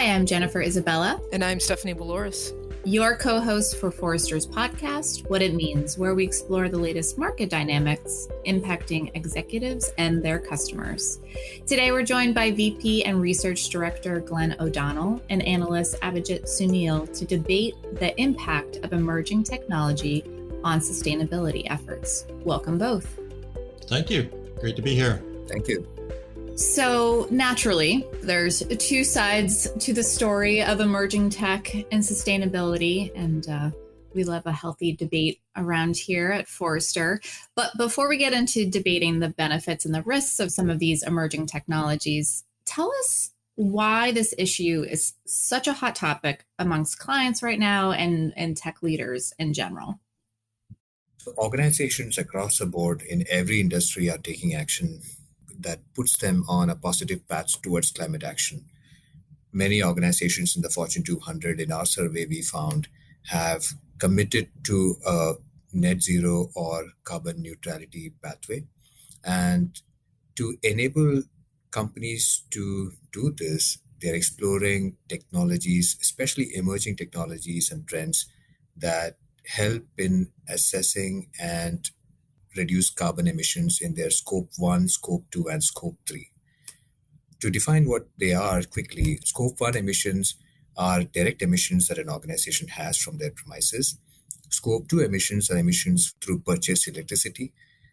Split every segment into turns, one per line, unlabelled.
I'm Jennifer Isabella.
And I'm Stephanie Boloris.
Your co-host for Forrester's podcast, What It Means, where we explore the latest market dynamics impacting executives and their customers. Today, we're joined by VP and Research Director Glenn O'Donnell and analyst Abhijit Sunil to debate the impact of emerging technology on sustainability efforts. Welcome both.
Thank you. Great to be here.
Thank you.
So naturally, there's two sides to the story of emerging tech and sustainability, and we love a healthy debate around here at Forrester. But before we get into debating the benefits and the risks of some of these emerging technologies, tell us why this issue is such a hot topic amongst clients right now and tech leaders in general.
Organizations across the board in every industry are taking action that puts them on a positive path towards climate action. Many organizations in the Fortune 200 in our survey we found have committed to a net zero or carbon neutrality pathway. And to enable companies to do this, they're exploring technologies, especially emerging technologies and trends that help in assessing and reduce carbon emissions in their Scope 1, Scope 2, and Scope 3. To define what they are quickly, Scope 1 emissions are direct emissions that an organization has from their premises. Scope 2 emissions are emissions through purchased electricity.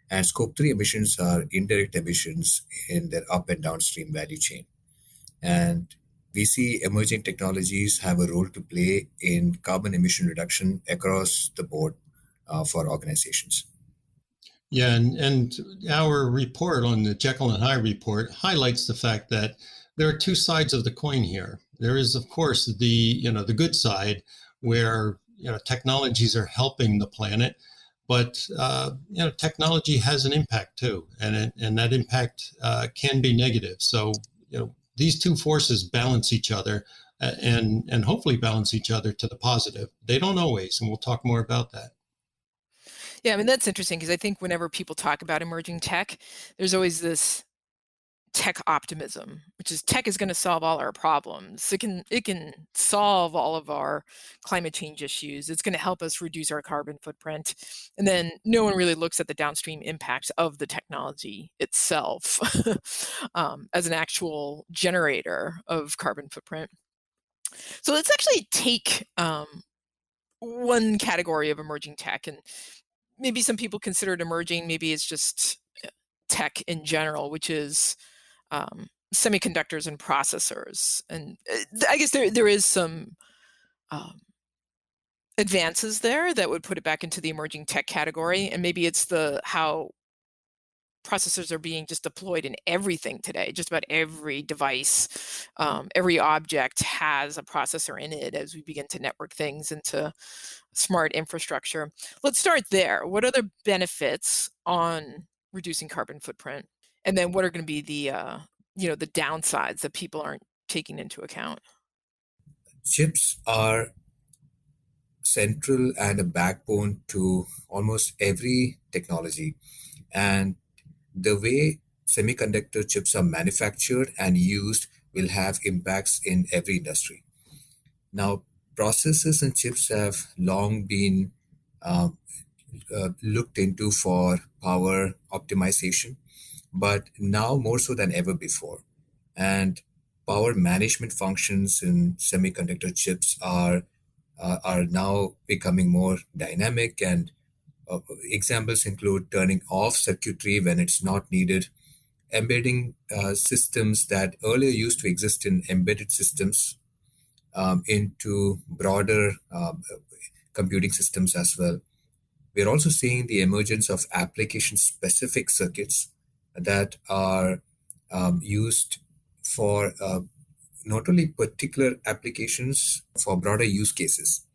And Scope 3 emissions are indirect emissions in their up and downstream value chain. And we see emerging technologies have a role to play in carbon emission reduction across the board for organizations.
Yeah, and our report on the Jekyll and Hyde report highlights the fact that there are two sides of the coin here. There is, of course, the good side where technologies are helping the planet, but technology has an impact too, and that impact can be negative. So these two forces balance each other and hopefully balance each other to the positive. They don't always, and we'll talk more about that.
Yeah, I mean, that's interesting because I think whenever people talk about emerging tech, there's always this tech optimism, which is tech is going to solve all our problems. It can solve all of our climate change issues. It's going to help us reduce our carbon footprint. And then no one really looks at the downstream impacts of the technology itself as an actual generator of carbon footprint. So let's actually take one category of emerging tech, and maybe some people consider it emerging, maybe it's just tech in general, which is semiconductors and processors. And I guess there is some advances there that would put it back into the emerging tech category. And maybe it's how processors are being just deployed in everything today. Just about every device, every object has a processor in it as we begin to network things into smart infrastructure. Let's start there. What are the benefits on reducing carbon footprint? And then what are going to be the downsides that people aren't taking into account?
Chips are central and a backbone to almost every technology. And the way semiconductor chips are manufactured and used will have impacts in every industry. Now, processors and chips have long been looked into for power optimization, but now more so than ever before. And power management functions in semiconductor chips are now becoming more dynamic, and examples include turning off circuitry when it's not needed, embedding systems that earlier used to exist in embedded systems into broader computing systems as well. We're also seeing the emergence of application-specific circuits that are used for not only particular applications, for broader use cases.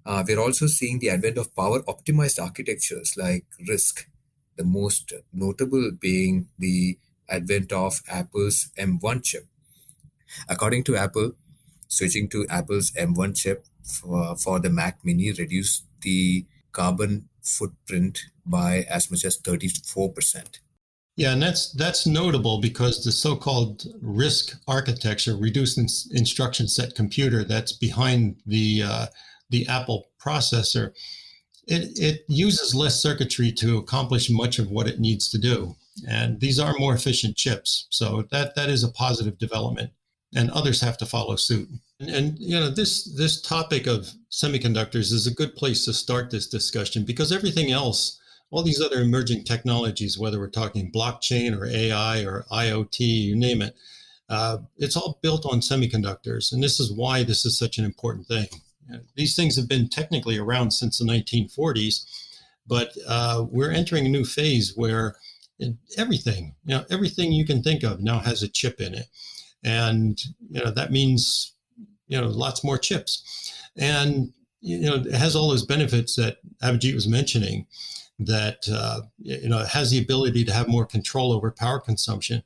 We're also seeing the advent of power-optimized architectures like RISC, the most notable being the advent of Apple's M1 chip. According to Apple, switching to Apple's M1 chip for the Mac Mini reduced the carbon footprint by as much as 34%.
Yeah, and that's notable because the so-called RISC architecture, reduced instruction set computer, that's behind the Apple processor, it uses less circuitry to accomplish much of what it needs to do. And these are more efficient chips. So that is a positive development. And others have to follow suit. And this topic of semiconductors is a good place to start this discussion because everything else, all these other emerging technologies, whether we're talking blockchain or AI or IoT, you name it, it's all built on semiconductors. And this is why this is such an important thing. These things have been technically around since the 1940s, but we're entering a new phase where everything you can think of now has a chip in it. And, that means, lots more chips. And, it has all those benefits that Abhijit was mentioning, that, it has the ability to have more control over power consumption.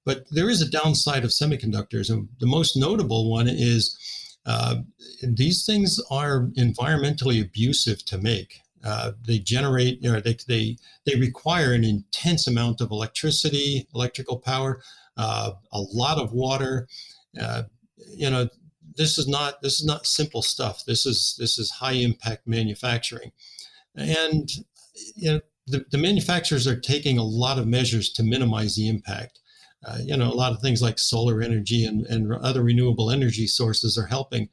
But there is a downside of semiconductors. And the most notable one is these things are environmentally abusive to make. They generate, they require an intense amount of electrical power, a lot of water. This is not simple stuff. This is high impact manufacturing, and the manufacturers are taking a lot of measures to minimize the impact. A lot of things like solar energy and other renewable energy sources are helping,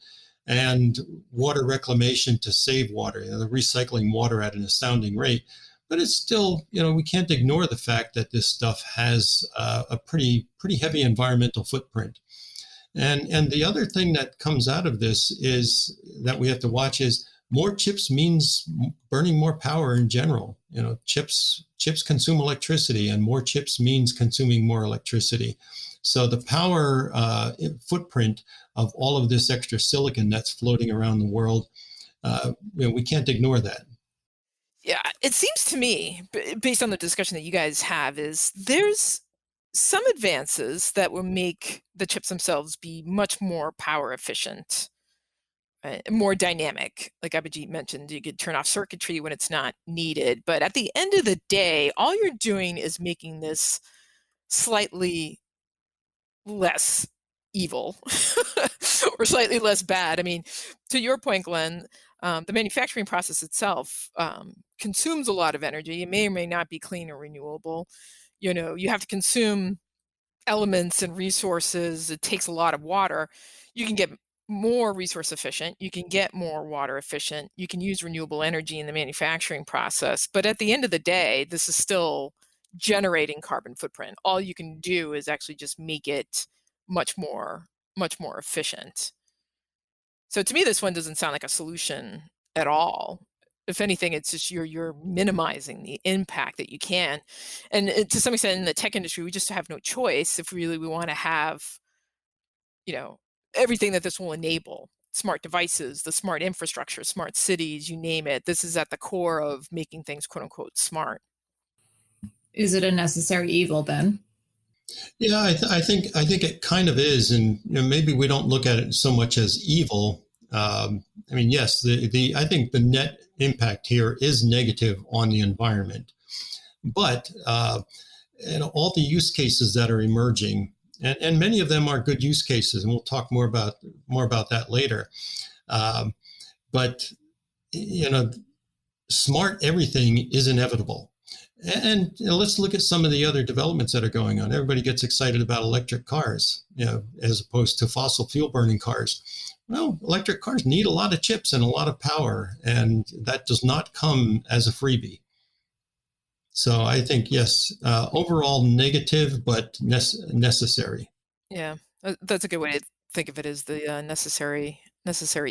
and water reclamation to save water. They're recycling water at an astounding rate. But it's still, we can't ignore the fact that this stuff has a pretty heavy environmental footprint. And the other thing that comes out of this is that we have to watch is more chips means burning more power in general. Chips consume electricity, and more chips means consuming more electricity. So the power footprint of all of this extra silicon that's floating around the world, we can't ignore that.
Yeah, it seems to me, based on the discussion that you guys have, is there's some advances that will make the chips themselves be much more power efficient, more dynamic. Like Abhijit mentioned, you could turn off circuitry when it's not needed. But at the end of the day, all you're doing is making this slightly less evil or slightly less bad. I mean, to your point, Glenn, the manufacturing process itself consumes a lot of energy. It may or may not be clean or renewable. You have to consume elements and resources. It takes a lot of water. You can get more resource efficient. You can get more water efficient. You can use renewable energy in the manufacturing process. But at the end of the day, this is still generating carbon footprint. All you can do is actually just make it much more efficient. So to me, this one doesn't sound like a solution at all. If anything, it's just you're minimizing the impact that you can. And to some extent in the tech industry, we just have no choice if really we want to have, everything that this will enable. Smart devices, the smart infrastructure, smart cities, you name it. This is at the core of making things quote unquote smart.
Is it a necessary evil then?
Yeah, I think it kind of is, and maybe we don't look at it so much as evil. Yes, I think the net impact here is negative on the environment, but all the use cases that are emerging, and many of them are good use cases, and we'll talk more about that later. But smart everything is inevitable. And let's look at some of the other developments that are going on. Everybody gets excited about electric cars, as opposed to fossil fuel burning cars. Well, electric cars need a lot of chips and a lot of power, and that does not come as a freebie. So I think, yes, overall negative, but necessary.
Yeah, that's a good way to think of it, as the necessary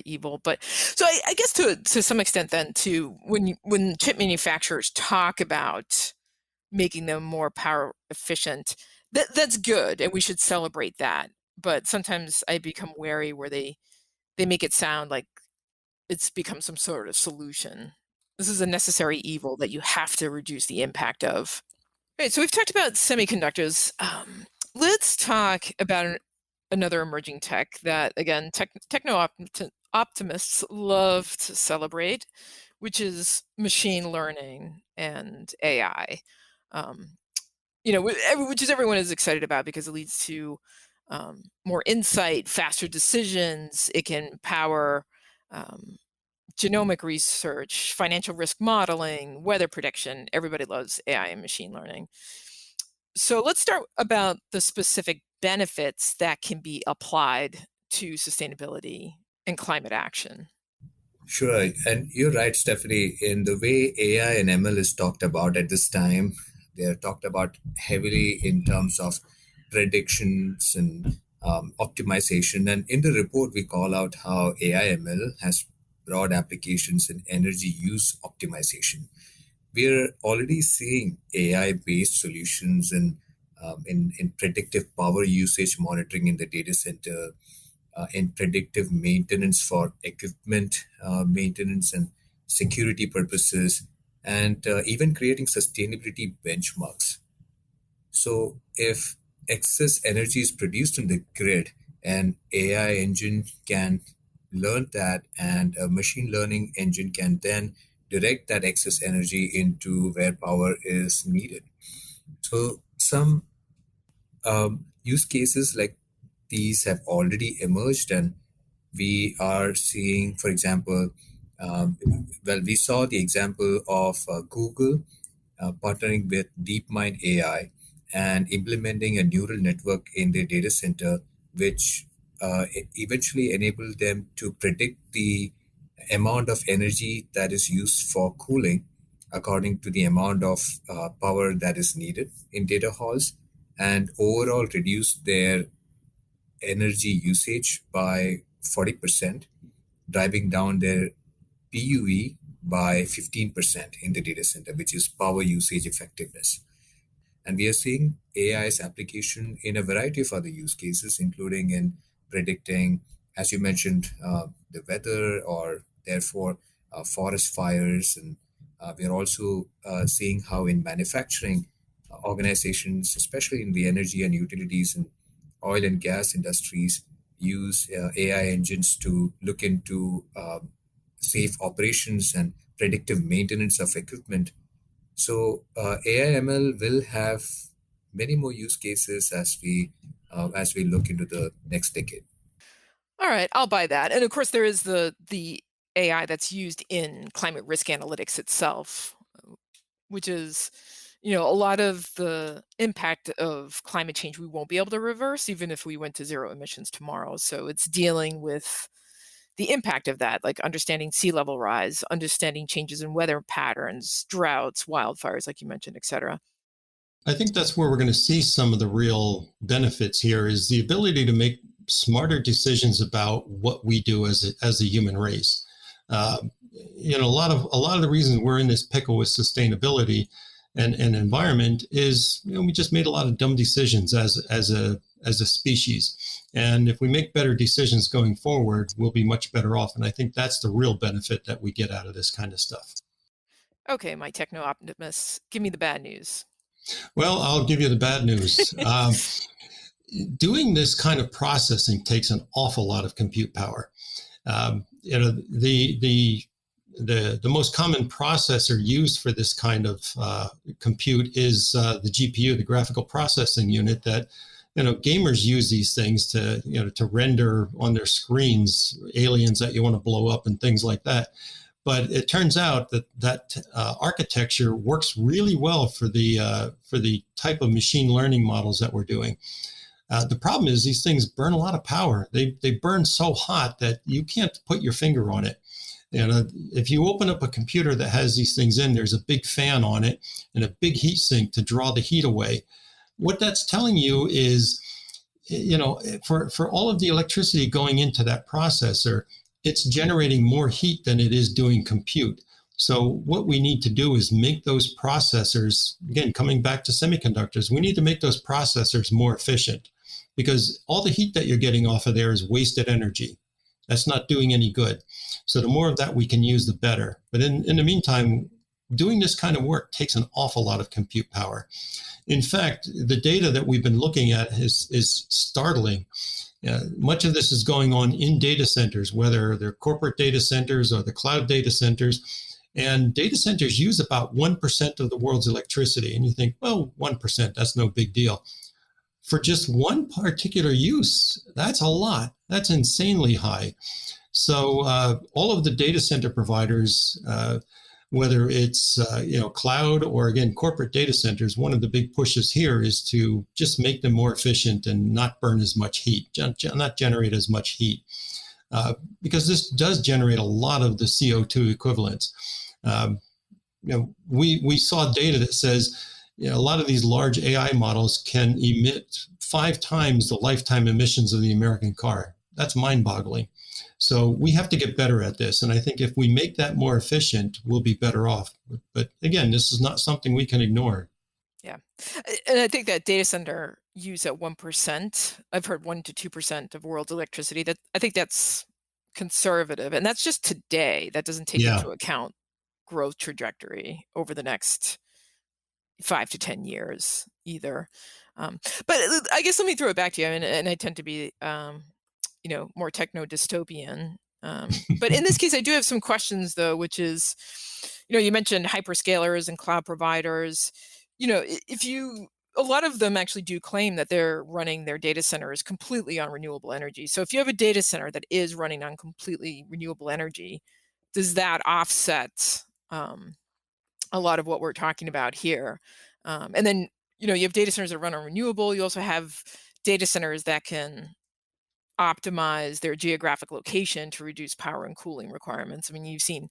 evil. But so I guess to some extent then too, when chip manufacturers talk about making them more power efficient, that's good, and we should celebrate that. But sometimes I become wary where they make it sound like it's become some sort of solution. This is a necessary evil that you have to reduce the impact of. All right, so we've talked about semiconductors. Let's talk about another emerging tech that, again, techno-optimists love to celebrate, which is machine learning and AI. which is everyone is excited about because it leads to more insight, faster decisions. It can power genomic research, financial risk modeling, weather prediction. Everybody loves AI and machine learning. So let's start about the specific benefits that can be applied to sustainability and climate action.
Sure. And you're right, Stephanie, in the way AI and ML is talked about at this time, they're talked about heavily in terms of predictions and optimization. And in the report, we call out how AI ML has broad applications in energy use optimization. We're already seeing AI-based solutions in predictive power usage monitoring in the data center, in predictive maintenance for equipment maintenance and security purposes, and even creating sustainability benchmarks. So if excess energy is produced in the grid, an AI engine can learn that, and a machine learning engine can then direct that excess energy into where power is needed. So some use cases like these have already emerged, and we are seeing, for example, we saw the example of Google partnering with DeepMind AI and implementing a neural network in their data center, which eventually enabled them to predict the amount of energy that is used for cooling according to the amount of power that is needed in data halls, and overall reduce their energy usage by 40%, driving down their PUE by 15% in the data center, which is power usage effectiveness. And we are seeing AI's application in a variety of other use cases, including in predicting, as you mentioned, the weather, or therefore forest fires. And we are also seeing how in manufacturing organizations, especially in the energy and utilities and oil and gas industries, use AI engines to look into safe operations and predictive maintenance of equipment. So AI ML will have many more use cases as we look into the next decade.
All right, I'll buy that. And of course, there is the AI that's used in climate risk analytics itself, which is, a lot of the impact of climate change we won't be able to reverse, even if we went to zero emissions tomorrow. So it's dealing with the impact of that, like understanding sea level rise, understanding changes in weather patterns, droughts, wildfires, like you mentioned, et cetera.
I think that's where we're going to see some of the real benefits here, is the ability to make smarter decisions about what we do as a human race. A lot of the reasons we're in this pickle with sustainability and environment is, we just made a lot of dumb decisions as a species. And if we make better decisions going forward, we'll be much better off. And I think that's the real benefit that we get out of this kind of stuff.
Okay, my techno optimists, give me the bad news.
Well, I'll give you the bad news. Doing this kind of processing takes an awful lot of compute power. The most common processor used for this kind of compute is the GPU, the graphical processing unit, that gamers use these things to render on their screens aliens that you want to blow up and things like that. But it turns out that architecture works really well for the type of machine learning models that we're doing. The problem is these things burn a lot of power. They burn so hot that you can't put your finger on it. If you open up a computer that has these things in, there's a big fan on it and a big heat sink to draw the heat away. What that's telling you is, for all of the electricity going into that processor, it's generating more heat than it is doing compute. So what we need to do is make those processors, again, coming back to semiconductors, we need to make those processors more efficient, because all the heat that you're getting off of there is wasted energy. That's not doing any good. So the more of that we can use, the better. But in the meantime, doing this kind of work takes an awful lot of compute power. In fact, the data that we've been looking at is startling. Much of this is going on in data centers, whether they're corporate data centers or the cloud data centers. And data centers use about 1% of the world's electricity. And you think, well, 1%, that's no big deal. For just one particular use, that's a lot. That's insanely high. So all of the data center providers, whether it's cloud or again corporate data centers, one of the big pushes here is to just make them more efficient and not burn as much heat, not generate as much heat, because this does generate a lot of the CO2 equivalents. We saw data that says a lot of these large AI models can emit 5 times the lifetime emissions of the American car. That's mind-boggling. So we have to get better at this. And I think if we make that more efficient, we'll be better off. But again, this is not something we can ignore.
Yeah. And I think that data center use at 1%, I've heard 1 to 2% of world's electricity. That I think that's conservative. And that's just today. That doesn't take into account growth trajectory over the next 5 to 10 years either. But I guess let me throw it back to you. And I tend to be, more techno-dystopian. But in this case, I do have some questions, though, which is, you mentioned hyperscalers and cloud providers. A lot of them actually do claim that they're running their data centers completely on renewable energy. So if you have a data center that is running on completely renewable energy, does that offset a lot of what we're talking about here? And then, you have data centers that run on renewable. You also have data centers that can optimize their geographic location to reduce power and cooling requirements. I mean, you've seen,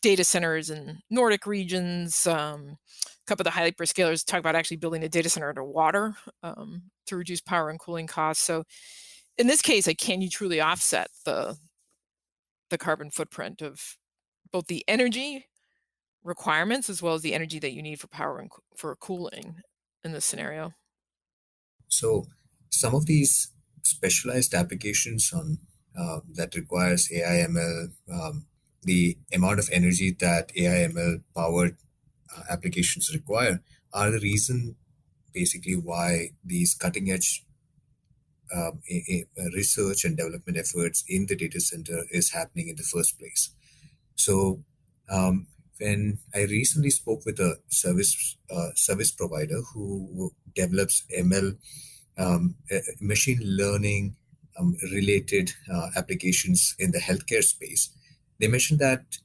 data centers in Nordic regions. A couple of the hyperscalers talk about actually building a data center underwater to reduce power and cooling costs. So in this case, can you truly offset the carbon footprint of both the energy requirements as well as the energy that you need for power and for cooling in this scenario?
So some of these specialized applications that requires AI ML, the amount of energy that AI ML powered applications require are the reason basically why these cutting edge research and development efforts in the data center is happening in the first place. So when I recently spoke with a service provider who develops ML, machine learning related applications in the healthcare space, they mentioned that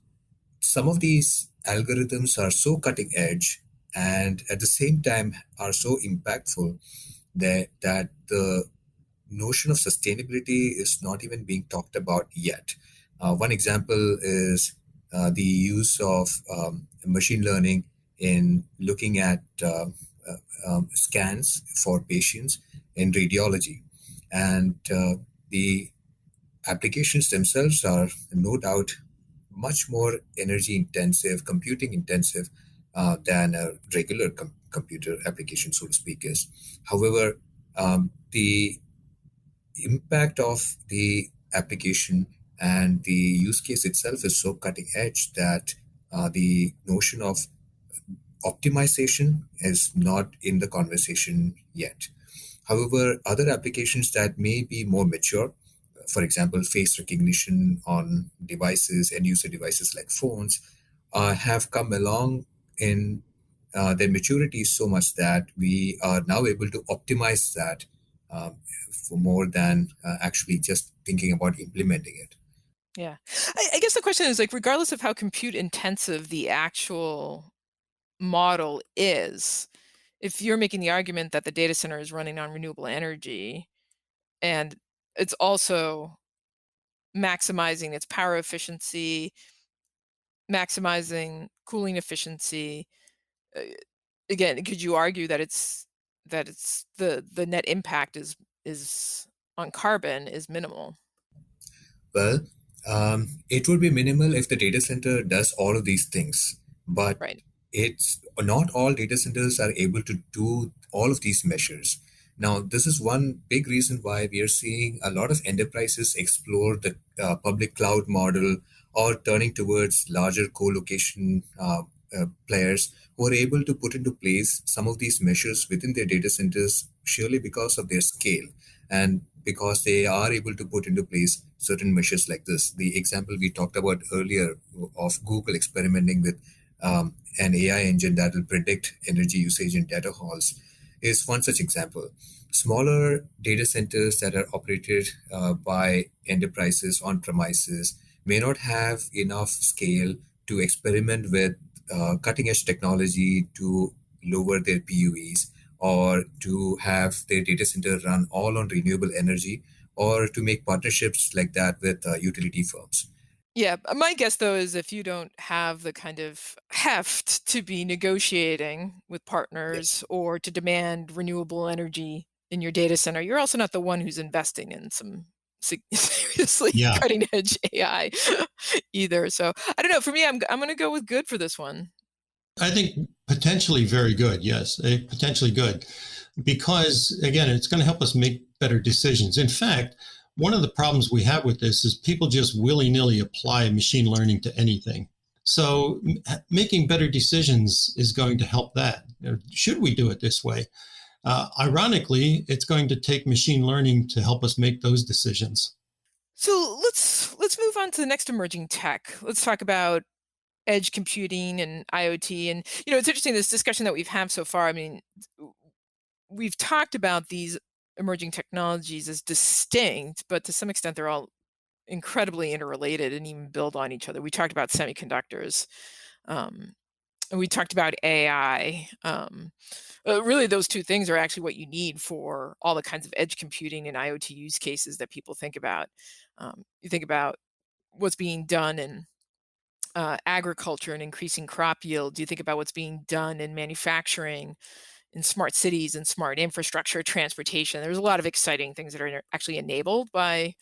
some of these algorithms are so cutting edge and at the same time are so impactful that the notion of sustainability is not even being talked about yet. One example is the use of machine learning in looking at scans for patients in radiology. And the applications themselves are no doubt much more energy intensive, computing intensive than a regular computer application, so to speak, is. However, the impact of the application and the use case itself is so cutting edge that the notion of optimization is not in the conversation yet. However, other applications that may be more mature, for example, face recognition on devices and user devices like phones, have come along in their maturity so much that we are now able to optimize that for more than actually just thinking about implementing it.
Yeah. I guess the question is, regardless of how compute intensive the actual model is, if you're making the argument that the data center is running on renewable energy and it's also maximizing its power efficiency, maximizing cooling efficiency, again, could you argue that it's the net impact is on carbon is minimal?
Well, it would be minimal if the data center does all of these things, but
Right.
it's not all data centers are able to do all of these measures. Now, this is one big reason why we are seeing a lot of enterprises explore the public cloud model or turning towards larger co-location players who are able to put into place some of these measures within their data centers surely because of their scale and because they are able to put into place certain measures like this. The example we talked about earlier of Google experimenting with an AI engine that will predict energy usage in data halls is one such example. Smaller data centers that are operated by enterprises on premises may not have enough scale to experiment with cutting edge technology to lower their PUEs or to have their data center run all on renewable energy or to make partnerships like that with utility firms.
Yeah, my guess though is if you don't have the kind of heft to be negotiating with
Yes.
partners or to demand renewable energy in your data center, you're also not the one who's investing in some seriously
Yeah.
cutting edge AI either. So I don't know. For me, I'm going to go with good for this one.
I think potentially very good. Yes, potentially good. Because again, it's going to help us make better decisions. In fact, one of the problems we have with this is people just willy-nilly apply machine learning to anything. So making better decisions is going to help that. Should we do it this way? Ironically, it's going to take machine learning to help us make those decisions.
So let's move on to the next emerging tech. Let's talk about edge computing and IoT. And it's interesting, this discussion that we've had so far. I mean, we've talked about these emerging technologies as distinct, but to some extent they're all incredibly interrelated and even build on each other. We talked about semiconductors, and we talked about AI. Really, those two things are actually what you need for all the kinds of edge computing and IoT use cases that people think about. You think about what's being done in agriculture and increasing crop yield. You think about what's being done in manufacturing, in smart cities and smart infrastructure, transportation. There's a lot of exciting things that are actually enabled by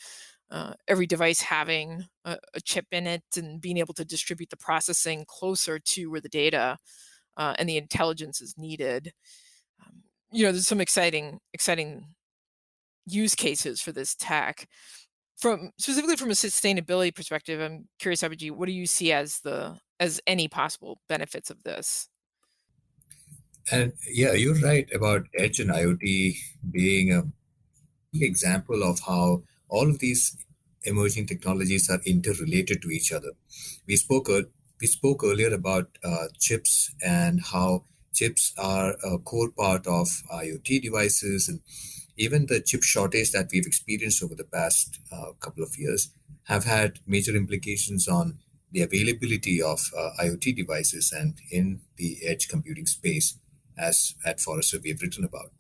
every device having a chip in it and being able to distribute the processing closer to where the data and the intelligence is needed. There's some exciting use cases for this tech. Specifically from a sustainability perspective, I'm curious, Abhijit, what do you see as any possible benefits of this?
And yeah, you're right about edge and IoT being a example of how all of these emerging technologies are interrelated to each other. We spoke we spoke earlier about chips and how chips are a core part of IoT devices, and even the chip shortage that we've experienced over the past couple of years have had major implications on the availability of IoT devices and in the edge computing space, as at Forrester we've written about.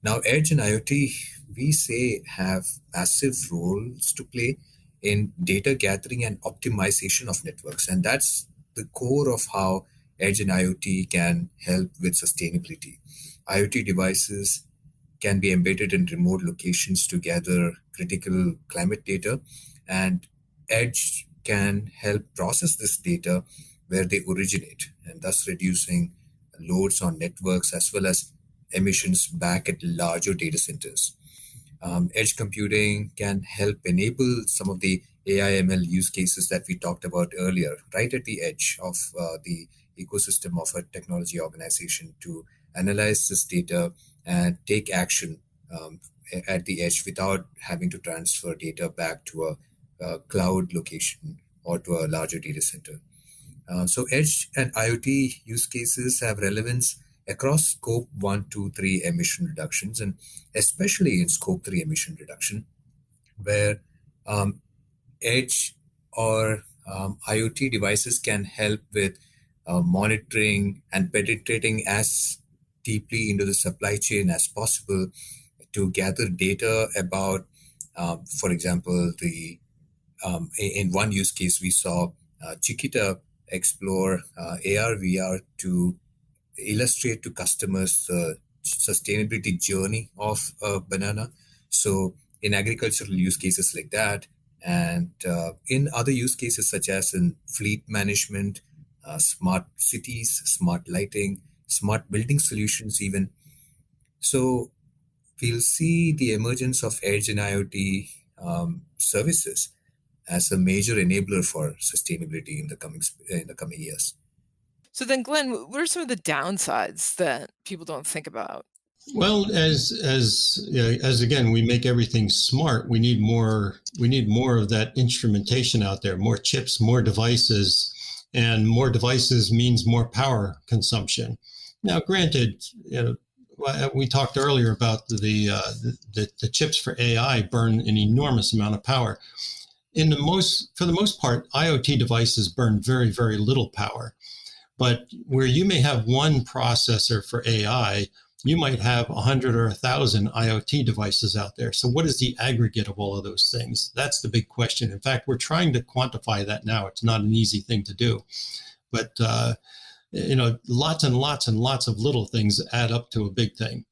Now, edge and IoT, we say, have massive roles to play in data gathering and optimization of networks. And that's the core of how edge and IoT can help with sustainability. IoT devices can be embedded in remote locations to gather critical climate data, and edge can help process this data where they originate, and thus reducing loads on networks as well as emissions back at larger data centers. Edge computing can help enable some of the AI/ML use cases that we talked about earlier, right at the edge of the ecosystem of a technology organization to analyze this data and take action at the edge without having to transfer data back to a cloud location or to a larger data center. So edge and IoT use cases have relevance across scope 1, 2, 3 emission reductions, and especially in scope 3 emission reduction, where edge or IoT devices can help with monitoring and penetrating as deeply into the supply chain as possible to gather data about, for example, in one use case we saw Chiquita explore AR VR to illustrate to customers the sustainability journey of a banana. So in agricultural use cases like that, and in other use cases such as in fleet management, smart cities, smart lighting, smart building solutions even. So we'll see the emergence of edge and IoT services as a major enabler for sustainability in the coming years.
So then, Glenn, what are some of the downsides that people don't think about?
Well, as again, we make everything smart. We need more of that instrumentation out there, more chips, more devices, and more devices means more power consumption. Now, granted, we talked earlier about the chips for AI burn an enormous amount of power. For the most part, IoT devices burn very, very little power. But where you may have one processor for AI, you might have 100 or 1,000 IoT devices out there. So what is the aggregate of all of those things? That's the big question. In fact, we're trying to quantify that now. It's not an easy thing to do. But, lots and lots and lots of little things add up to a big thing.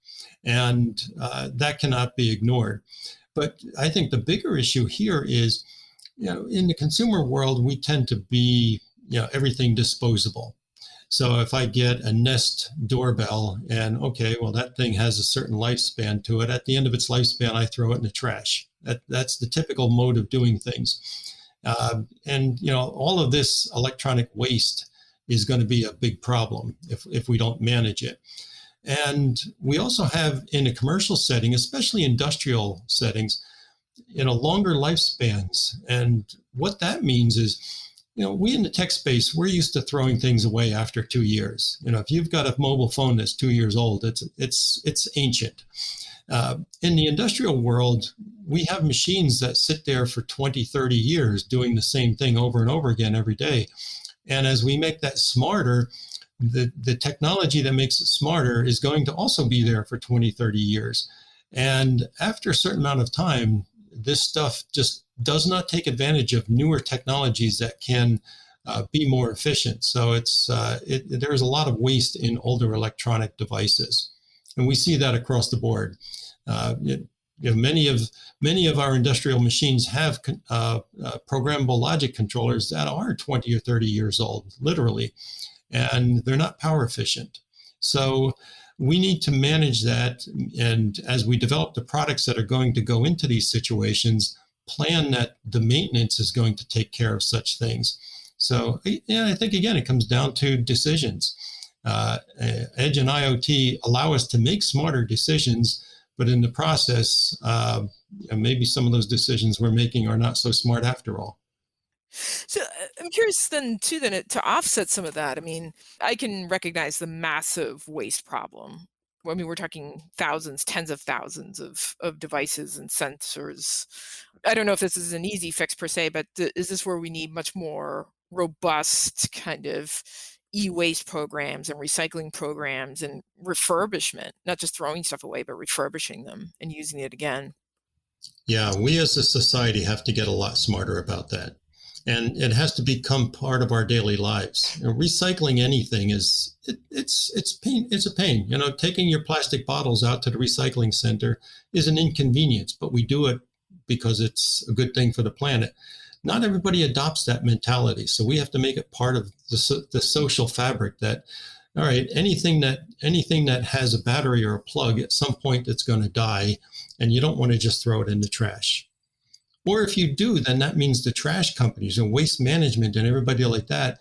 And that cannot be ignored. But I think the bigger issue here is, in the consumer world, we tend to be, everything disposable. So if I get a Nest doorbell and, okay, well, that thing has a certain lifespan to it. At the end of its lifespan, I throw it in the trash. That's the typical mode of doing things. All of this electronic waste is going to be a big problem if we don't manage it. And we also have, in a commercial setting, especially industrial settings, longer lifespans. And what that means is, we in the tech space, we're used to throwing things away after 2 years. If you've got a mobile phone that's 2 years old, it's ancient. In the industrial world, we have machines that sit there for 20, 30 years doing the same thing over and over again every day. And as we make that smarter, the technology that makes it smarter is going to also be there for 20, 30 years. And after a certain amount of time, this stuff just does not take advantage of newer technologies that can be more efficient. So there's a lot of waste in older electronic devices, and we see that across the board. Many of our industrial machines have programmable logic controllers that are 20 or 30 years old, literally, and they're not power efficient. So we need to manage that, and as we develop the products that are going to go into these situations, plan that the maintenance is going to take care of such things. So I think, again, it comes down to decisions. Edge and IoT allow us to make smarter decisions, but in the process, maybe some of those decisions we're making are not so smart after all.
So I'm curious then, too, to offset some of that. I mean, I can recognize the massive waste problem. I mean, we're talking thousands, tens of thousands of devices and sensors. I don't know if this is an easy fix per se, but is this where we need much more robust kind of e-waste programs and recycling programs and refurbishment, not just throwing stuff away, but refurbishing them and using it again?
Yeah, we as a society have to get a lot smarter about that. And it has to become part of our daily lives. Recycling anything it's pain. It's a pain. Taking your plastic bottles out to the recycling center is an inconvenience, but we do it because it's a good thing for the planet. Not everybody adopts that mentality, so we have to make it part of the social fabric that, all right, anything that has a battery or a plug, at some point it's going to die, and you don't want to just throw it in the trash. Or if you do, then that means the trash companies and waste management and everybody like that,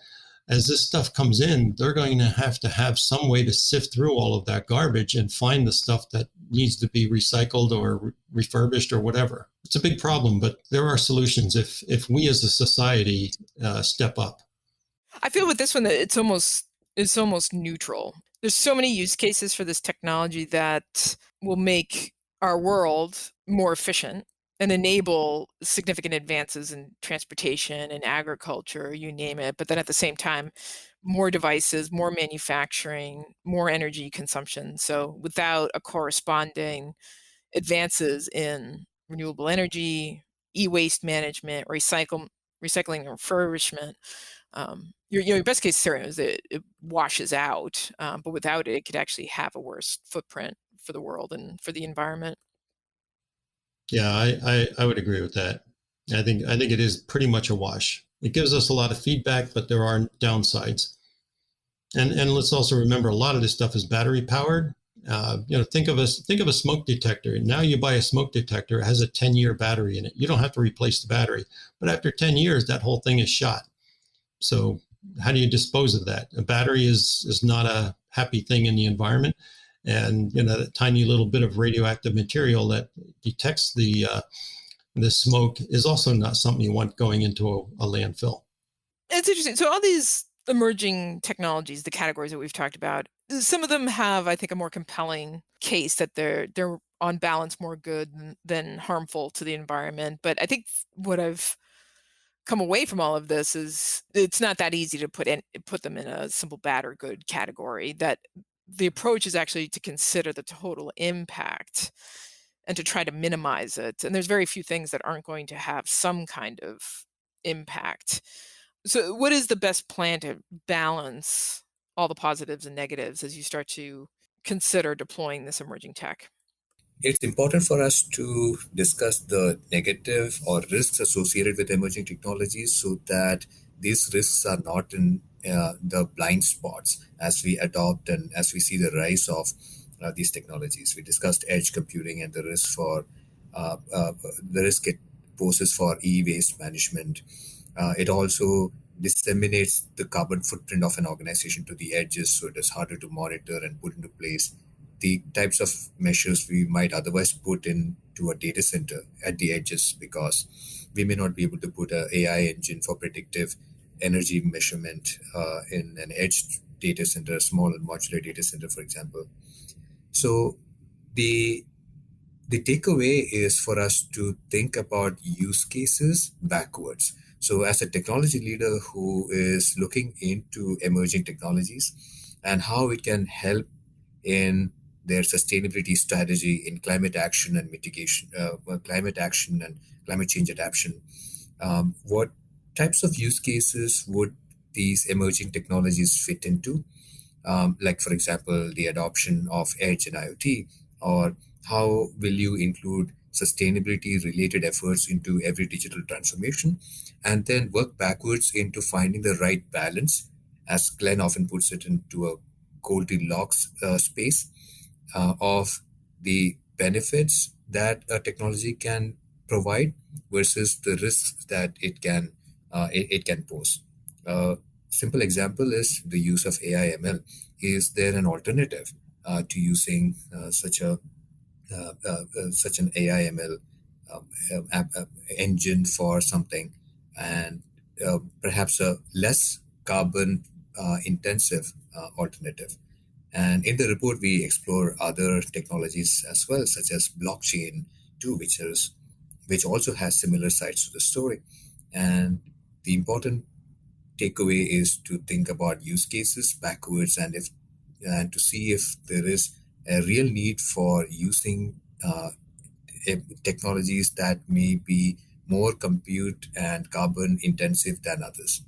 as this stuff comes in, they're going to have some way to sift through all of that garbage and find the stuff that needs to be recycled or refurbished or whatever. It's a big problem, but there are solutions if we as a society step up.
I feel with this one that it's almost neutral. There's so many use cases for this technology that will make our world more efficient and enable significant advances in transportation and agriculture, you name it. But then at the same time, more devices, more manufacturing, more energy consumption. So without a corresponding advances in renewable energy, e-waste management, recycling and refurbishment, your best case scenario is that it washes out, but without it, it could actually have a worse footprint for the world and for the environment.
Yeah, I would agree with that. I think it is pretty much a wash. It gives us a lot of feedback, but there are downsides. And let's also remember, a lot of this stuff is battery powered. Think of a smoke detector. Now you buy a smoke detector, it has a 10-year battery in it. You don't have to replace the battery, but after 10 years, that whole thing is shot. So how do you dispose of that? A battery is not a happy thing in the environment. And, that tiny little bit of radioactive material that detects the smoke is also not something you want going into a landfill.
It's interesting. So all these emerging technologies, the categories that we've talked about, some of them have, I think, a more compelling case that they're on balance more good than harmful to the environment. But I think what I've come away from all of this is it's not that easy to put them in a simple bad or good category. That the approach is actually to consider the total impact and to try to minimize it. And there's very few things that aren't going to have some kind of impact. So what is the best plan to balance all the positives and negatives as you start to consider deploying this emerging tech?
It's important for us to discuss the negative or risks associated with emerging technologies so that these risks are not in the blind spots as we adopt and as we see the rise of these technologies. We discussed edge computing and the risk it poses for e-waste management. It also disseminates the carbon footprint of an organization to the edges, so it is harder to monitor and put into place the types of measures we might otherwise put into a data center at the edges, because we may not be able to put an AI engine for predictive energy measurement in an edge data center, a small and modular data center, for example. So the takeaway is for us to think about use cases backwards. So as a technology leader who is looking into emerging technologies and how it can help in their sustainability strategy in climate action and mitigation, climate action and climate change adaptation, what types of use cases would these emerging technologies fit into? Like, for example, the adoption of edge and IoT, or how will you include sustainability related efforts into every digital transformation, and then work backwards into finding the right balance, as Glenn often puts it, into a Goldilocks space of the benefits that a technology can provide versus the risks that it can pose. Simple example is the use of AI ML. Is there an alternative to using such an AI ML engine for something, and perhaps a less carbon intensive alternative? And in the report, we explore other technologies as well, such as blockchain too, which also has similar sides to the story. And the important takeaway is to think about use cases backwards, and to see if there is a real need for using technologies that may be more compute and carbon intensive than others.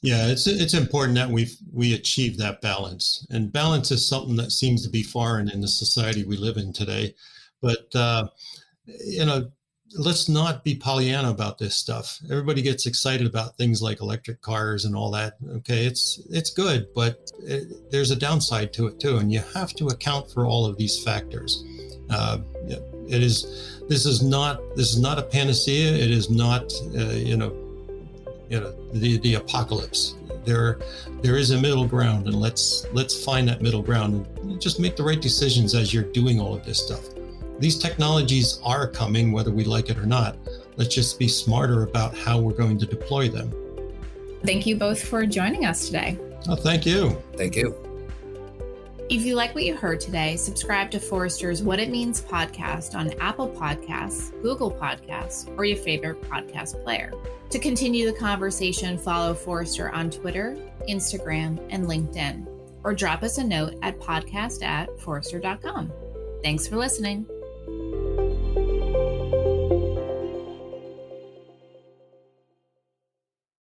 Yeah, it's important that we achieve that balance, and balance is something that seems to be foreign in the society we live in today. But let's not be Pollyanna about this stuff. Everybody gets excited about things like electric cars and all that. Okay, it's good, but there's a downside to it too, and you have to account for all of these factors. This is not a panacea. It is not the apocalypse. There is a middle ground, and let's find that middle ground and just make the right decisions as you're doing all of this stuff. These technologies are coming, whether we like it or not. Let's just be smarter about how we're going to deploy them.
Thank you both for joining us today.
Oh, thank you.
Thank you.
If you like what you heard today, subscribe to Forrester's What It Means podcast on Apple Podcasts, Google Podcasts, or your favorite podcast player. To continue the conversation, follow Forrester on Twitter, Instagram, and LinkedIn, or drop us a note at podcast@forrester.com. Thanks for listening.